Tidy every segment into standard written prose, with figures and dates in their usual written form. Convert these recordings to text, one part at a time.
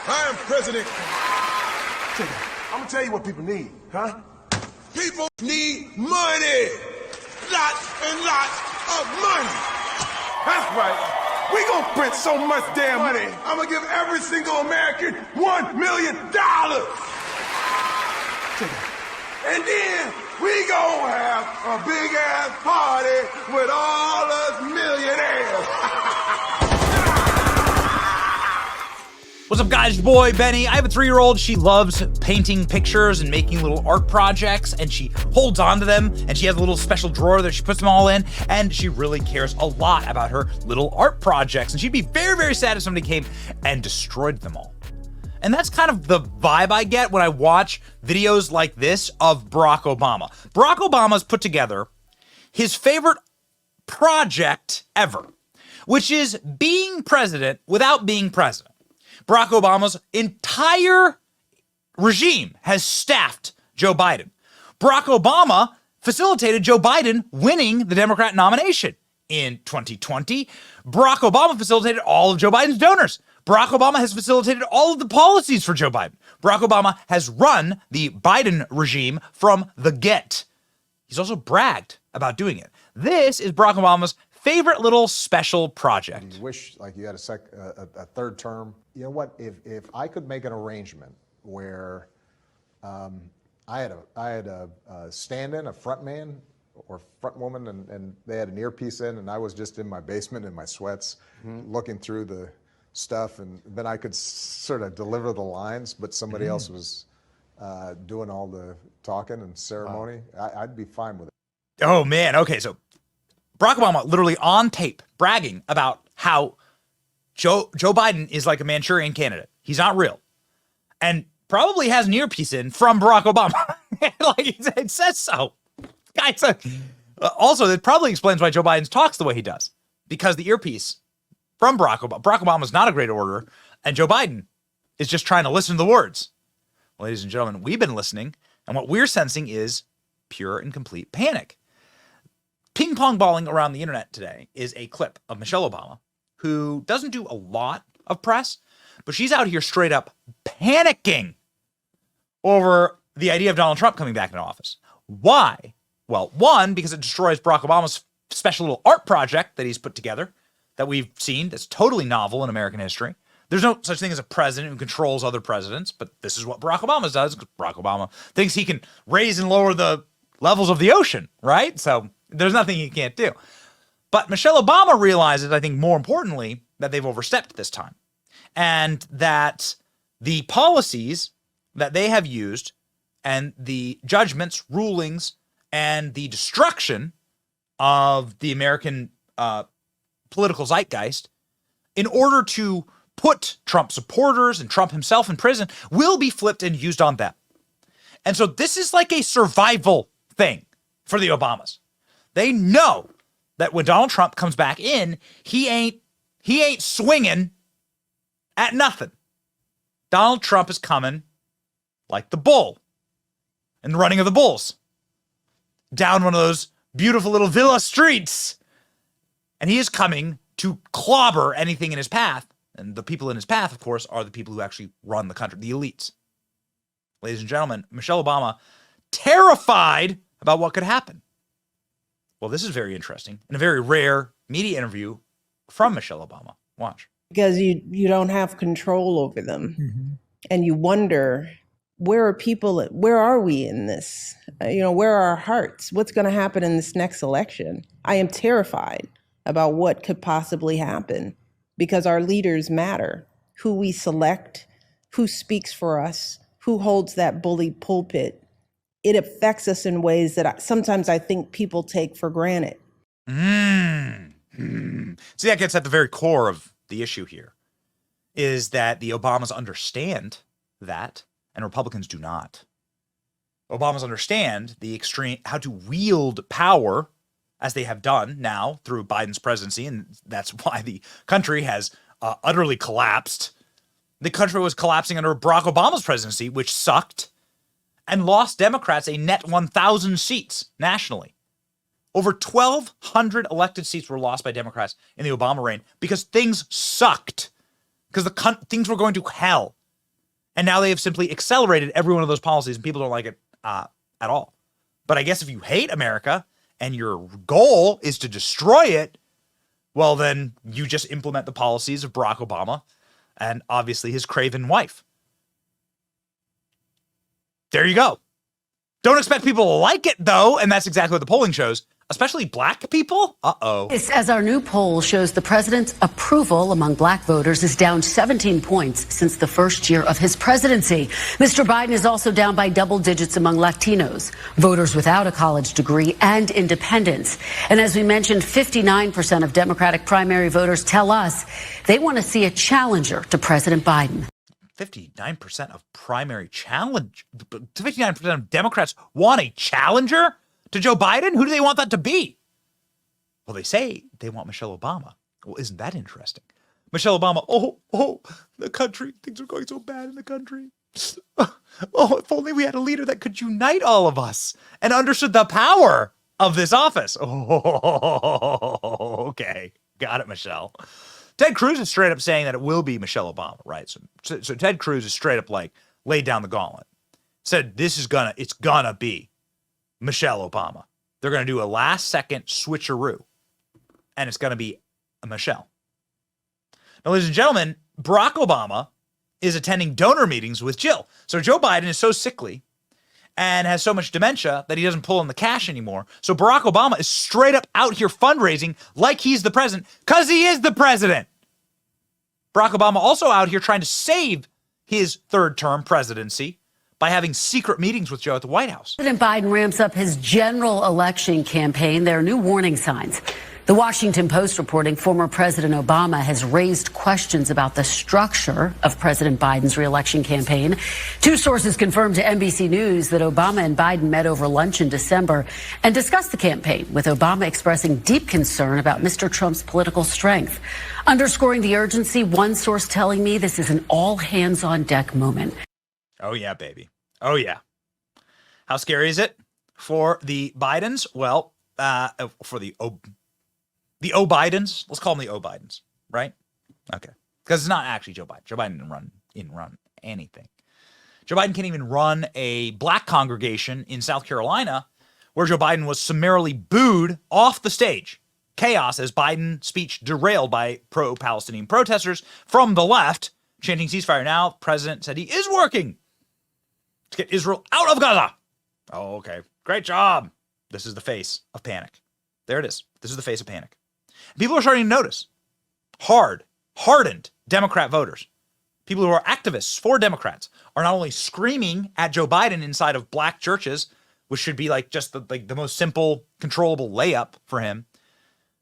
I am president. I'm gonna tell you what people need, huh? People need money. Lots and lots of money. That's right. We gonna print so much damn money. I'm gonna give every single American $1 million. And then we gonna have a big ass party with all us millionaires. What's up, guys? Your boy, Benny. I have a 3-year-old. She loves painting pictures and making little art projects, and she holds on to them, and she has a little special drawer that she puts them all in, and she really cares a lot about her little art projects, and she'd be very, very sad if somebody came and destroyed them all. And that's kind of the vibe I get when I watch videos like this of Barack Obama. Barack Obama's put together his favorite project ever, which is being president without being president. Barack Obama's entire regime has staffed Joe Biden. Barack Obama facilitated Joe Biden winning the Democrat nomination in 2020. Barack Obama facilitated all of Joe Biden's donors. Barack Obama has facilitated all of the policies for Joe Biden. Barack Obama has run the Biden regime from the get. He's also bragged about doing it. This is Barack Obama's favorite little special project. You wish like you had a third term. You know what? If I could make an arrangement where I had a stand-in, a front man or front woman, and they had an earpiece in, and I was just in my basement in my sweats, looking through the stuff, and then I could sort of deliver the lines, but somebody else was doing all the talking and ceremony. I'd be fine with it. Oh man, okay, so Barack Obama literally on tape bragging about how Joe Biden is like a Manchurian candidate. He's not real. And probably has an earpiece in from Barack Obama. Like it says so. Guys, also, that probably explains why Joe Biden talks the way he does. Because the earpiece from Barack Obama's not a great orator, and Joe Biden is just trying to listen to the words. Ladies and gentlemen, we've been listening, and what we're sensing is pure and complete panic. Ping-pong balling around the internet today is a clip of Michelle Obama, who doesn't do a lot of press, but she's out here straight up panicking over the idea of Donald Trump coming back into office. Why? Well, one, because it destroys Barack Obama's special little art project that he's put together that we've seen that's totally novel in American history. There's no such thing as a president who controls other presidents, but this is what Barack Obama does, because Barack Obama thinks he can raise and lower the levels of the ocean, right? So there's nothing he can't do. But Michelle Obama realizes, I think more importantly, that they've overstepped this time, and that the policies that they have used and the judgments, rulings, and the destruction of the American political zeitgeist in order to put Trump supporters and Trump himself in prison will be flipped and used on them. And so this is like a survival thing for the Obamas. They know that when Donald Trump comes back in, he ain't swinging at nothing. Donald Trump is coming like the bull in the running of the bulls, down one of those beautiful little villa streets. And he is coming to clobber anything in his path. And the people in his path, of course, are the people who actually run the country, the elites. Ladies and gentlemen, Michelle Obama, terrified about what could happen. Well, this is very interesting and a very rare media interview from Michelle Obama. Watch. Because you don't have control over them. And you wonder, where are we in this? Where are our hearts? What's going to happen in this next election? I am terrified about what could possibly happen, because our leaders matter. Who we select, who speaks for us, who holds that bully pulpit. It affects us in ways that sometimes I think people take for granted. See, that gets at the very core of the issue here, is that the Obamas understand that, and Republicans do not. Obamas understand the extreme, how to wield power as they have done now through Biden's presidency, and that's why the country has utterly collapsed. The country was collapsing under Barack Obama's presidency, which sucked, and lost Democrats a net 1,000 seats nationally. Over 1,200 elected seats were lost by Democrats in the Obama reign because things sucked, because things were going to hell. And now they have simply accelerated every one of those policies, and people don't like it at all. But I guess if you hate America and your goal is to destroy it, well, then you just implement the policies of Barack Obama and obviously his craven wife. There you go. Don't expect people to like it, though, and that's exactly what the polling shows, especially black people. Uh-oh. As our new poll shows, the president's approval among black voters is down 17 points since the first year of his presidency. Mr. Biden is also down by double digits among Latinos, voters without a college degree, and independents. And as we mentioned, 59% of Democratic primary voters tell us they want to see a challenger to President Biden. 59% of primary challenge, 59% of Democrats want a challenger to Joe Biden? Who do they want that to be? Well, they say they want Michelle Obama. Well, isn't that interesting? Michelle Obama, the country, things are going so bad in the country. Oh, if only we had a leader that could unite all of us and understood the power of this office. Oh, okay. Got it, Michelle. Ted Cruz is straight up saying that it will be Michelle Obama, right? So Ted Cruz is straight up like laid down the gauntlet. Said it's gonna be Michelle Obama. They're gonna do a last second switcheroo, and it's gonna be Michelle. Now, ladies and gentlemen, Barack Obama is attending donor meetings with Jill. So Joe Biden is so sickly and has so much dementia that he doesn't pull in the cash anymore. So Barack Obama is straight up out here fundraising like he's the president, because he is the president. Barack Obama also out here trying to save his third term presidency by having secret meetings with Joe at the White House. President Biden ramps up his general election campaign. There are new warning signs. The Washington Post reporting former President Obama has raised questions about the structure of President Biden's reelection campaign. Two sources confirmed to NBC News that Obama and Biden met over lunch in December and discussed the campaign, with Obama expressing deep concern about Mr. Trump's political strength. Underscoring the urgency, one source telling me this is an all-hands-on-deck moment. Oh, yeah, baby. Oh, yeah. How scary is it for the Bidens? Well, for the O-Bidens, let's call them the O-Bidens, right? Okay. Because it's not actually Joe Biden. Joe Biden didn't run anything. Joe Biden can't even run a black congregation in South Carolina where Joe Biden was summarily booed off the stage. Chaos as Biden's speech derailed by pro-Palestinian protesters from the left, chanting ceasefire. Now, the president said he is working to get Israel out of Gaza. Oh, okay. Great job. This is the face of panic. There it is. This is the face of panic. People are starting to notice. Hardened Democrat voters, people who are activists for Democrats, are not only screaming at Joe Biden inside of black churches, which should be like just the most simple, controllable layup for him,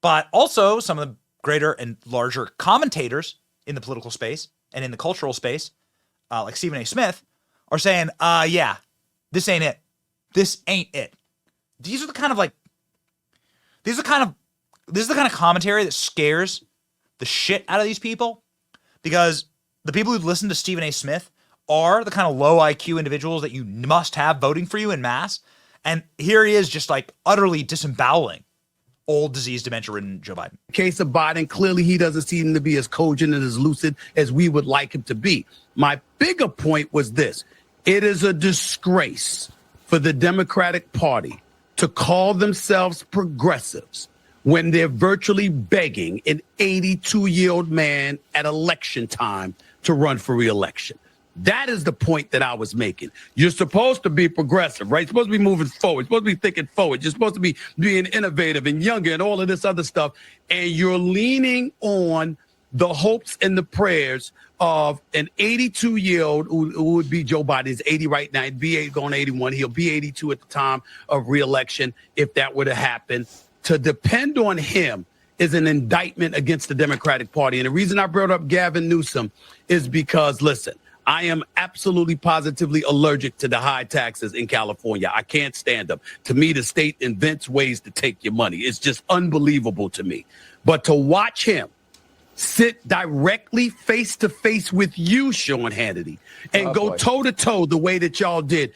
but also some of the greater and larger commentators in the political space and in the cultural space, like Stephen A. Smith, are saying, yeah, this ain't it. This ain't it. This is the kind of commentary that scares the shit out of these people, because the people who listen to Stephen A. Smith are the kind of low IQ individuals that you must have voting for you in mass. And here he is just like utterly disemboweling old, diseased, dementia-ridden Joe Biden. Case of Biden, clearly he doesn't seem to be as cogent and as lucid as we would like him to be. My bigger point was this. It is a disgrace for the Democratic Party to call themselves progressives when they're virtually begging an 82-year-old man at election time to run for re-election. That is the point that I was making. You're supposed to be progressive, right? You're supposed to be moving forward. You're supposed to be thinking forward. You're supposed to be being innovative and younger and all of this other stuff. And you're leaning on the hopes and the prayers of an 82-year-old who would be Joe Biden. He's 80 right now. He'd be going 81. He'll be 82 at the time of re-election if that were to happen. To depend on him is an indictment against the Democratic Party. And the reason I brought up Gavin Newsom is because, listen, I am absolutely positively allergic to the high taxes in California. I can't stand them. To me, the state invents ways to take your money. It's just unbelievable to me. But to watch him sit directly face to face with you, Sean Hannity, and go toe to toe the way that y'all did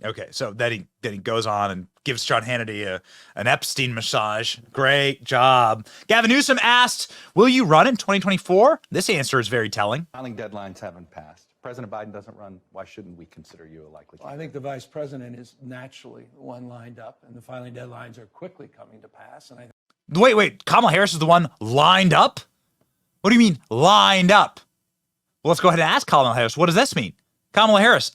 Okay, so then he goes on and gives John Hannity an Epstein massage. Great job. Gavin Newsom asked, will you run in 2024? This answer is very telling. Filing deadlines haven't passed. President Biden doesn't run. Why shouldn't we consider you a likely candidate? I think the vice president is naturally the one lined up, and the filing deadlines are quickly coming to pass. And Wait, Kamala Harris is the one lined up? What do you mean lined up? Well, let's go ahead and ask Kamala Harris. What does this mean? Kamala Harris,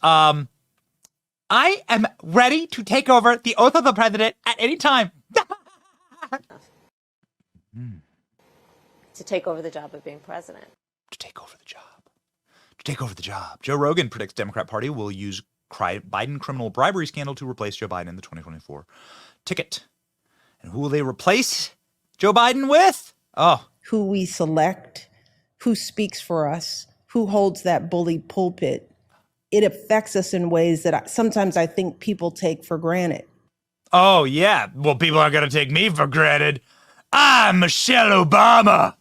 I am ready to take over the oath of the president at any time. To take over the job of being president. To take over the job. To take over the job. Joe Rogan predicts Democrat Party will use Biden criminal bribery scandal to replace Joe Biden in the 2024 ticket. And who will they replace Joe Biden with? Oh. Who we select, who speaks for us, who holds that bully pulpit. It affects us in ways that sometimes I think people take for granted. Oh, yeah. Well, people aren't going to take me for granted. I'm Michelle Obama.